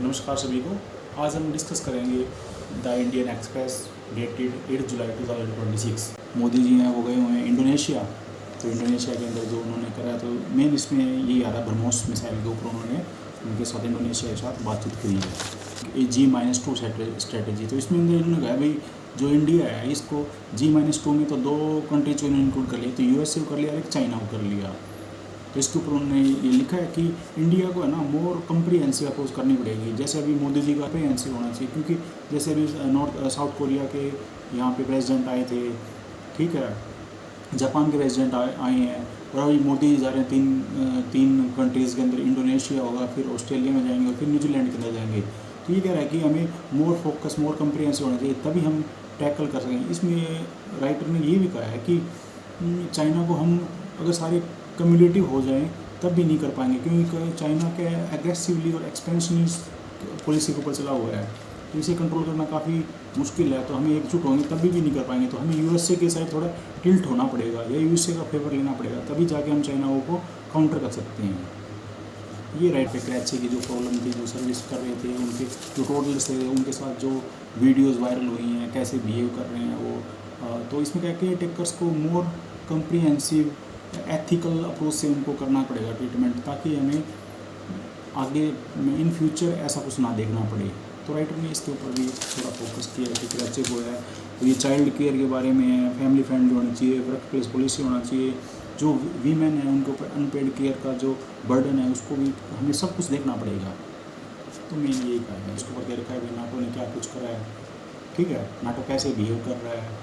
नमस्कार सभी को। आज हम डिस्कस करेंगे द इंडियन एक्सप्रेस डेटेड 8 जुलाई 2026। मोदी जी हैं वो गए हुए हैं इंडोनेशिया। तो इंडोनेशिया के अंदर जो उन्होंने करा तो मेन इसमें यही आ रहा है, ब्रह्मोस मिसाइल के ऊपर उन्होंने उनके साथ इंडोनेशिया के साथ बातचीत करी है, G-2 स्ट्रेटेजी। तो इसमें इन्होंने कहा भाई जो इंडिया है इसको G-2 में तो 2 कंट्रीज को इन्होंने इंक्लूड कर लिया, तो USA को कर लिया, एक चाइना को कर लिया। तो इसके ऊपर उन्होंने ये लिखा है कि इंडिया को है ना मोर कम्प्रीहेंसिव अप्रोच करनी पड़ेगी। जैसे अभी मोदी जी का कम्प्रीहेंसिव होना चाहिए, क्योंकि जैसे अभी साउथ कोरिया के यहाँ पे प्रेसिडेंट आए थे, ठीक है, जापान के प्रेसिडेंट आए हैं, और अभी मोदी जी जा रहे हैं तीन कंट्रीज़ के अंदर, इंडोनेशिया होगा, फिर ऑस्ट्रेलिया में जाएंगे और फिर न्यूजीलैंड के अंदर जाएंगे। तो ये कह रहा है कि हमें मोर फोकस, मोर कम्प्रीहेंसिव होना चाहिए, तभी हम टैकल कर सकेंगे। इसमें राइटर ने ये भी कहा है कि चाइना को हम अगर सारे कम्युलेटिव हो जाएं तब भी नहीं कर पाएंगे, क्योंकि चाइना के एग्रेसिवली और एक्सपेंशनिस्ट पॉलिसी के ऊपर चला हुआ है, तो इसे कंट्रोल करना काफ़ी मुश्किल है। तो हमें एकजुट होंगे तभी भी नहीं कर पाएंगे, तो हमें USA के साइड थोड़ा टिल्ट होना पड़ेगा या USA का फेवर लेना पड़ेगा, तभी जाके हम चाइना को काउंटर कर सकते हैं। ये राइट पे कराची की जो प्रॉब्लम थी, जो सर्विस कर रहे थे, उनके जो टोटल्स थे, उनके साथ जो वीडियोज़ वायरल हुई हैं, कैसे बिहेव कर रहे हैं वो, तो इसमें क्या केयर टेकर्स को मोर कम्प्रीहेंसिव एथिकल अप्रोच से उनको करना पड़ेगा ट्रीटमेंट, ताकि हमें आगे इन फ्यूचर ऐसा कुछ ना देखना पड़े। तो राइटर ने इसके ऊपर भी थोड़ा फोकस किया कि कराची को है तो ये चाइल्ड केयर के बारे में है, फैमिली फ्रेंडली होना चाहिए, वर्क प्लेस पॉलिसी होना चाहिए, जो वीमेन है उनके ऊपर अनपेड केयर का जो बर्डन है उसको भी हमें सब कुछ देखना पड़ेगा। तो मेन यही कहा है, इसके ऊपर दे रखा है भाई नाटो ने क्या कुछ करा है, ठीक है, नाटो कैसे बिहेव कर रहा है।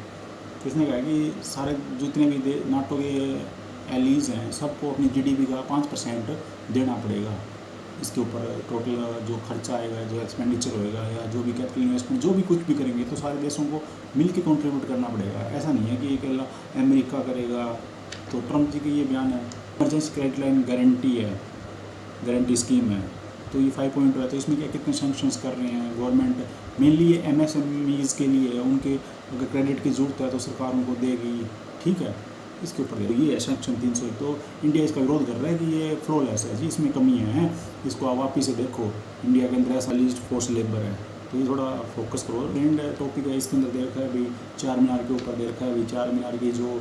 इसने कहा कि सारे जितने भी नाटो के एलीज हैं सबको अपनी GDP का 5% देना पड़ेगा। इसके ऊपर टोटल जो खर्चा आएगा, जो एक्सपेंडिचर होएगा, या जो भी कैपिटल इन्वेस्टमेंट जो भी कुछ भी करेंगे, तो सारे देशों को मिल के कॉन्ट्रीब्यूट करना पड़ेगा। ऐसा नहीं है कि अकेला अमेरिका करेगा। तो ट्रम्प जी का ये बयान है, इमरजेंसी क्रेडिट लाइन गारंटी है, गारंटी स्कीम है, तो ये 5 पॉइंट है। तो इसमें क्या कितने सैंक्शंस कर रहे हैं गवर्नमेंट, मेनली ये MSMEs के लिए है, उनके अगर क्रेडिट की ज़रूरत है तो सरकार उनको देगी, ठीक है, इसके ऊपर ये है सेक्शन 301। तो इंडिया इसका विरोध कर रहा है कि ये फ्लॉलेस है जी, इसमें कमियाँ हैं, इसको आप वापिस से देखो, इंडिया के अंदर ऐसा लीस्ट फोर्स लेबर है, तो ये थोड़ा फोकस करो। एंड टॉपिक है, इसके अंदर दे रखा है भाई चार मीनार के ऊपर दे रखा है भाई, चार मीनार की जो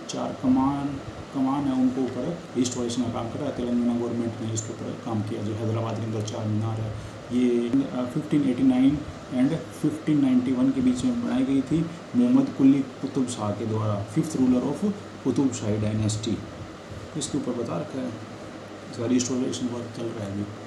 4 कमान है उनको ऊपर रिस्टोरेशन का काम कर रहा है। तेलंगाना गवर्नमेंट ने इसके ऊपर काम किया, जो हैदराबाद के अंदर 4 मीनार है, ये 1589 एंड 1591 के बीच में बनाई गई थी मोहम्मद कुली कुतुब शाह के द्वारा, 5th ruler of Qutub shahi dynasty. इसके ऊपर बता रखा है, इसका रिस्टोरेशन वर्क चल रहा है अभी।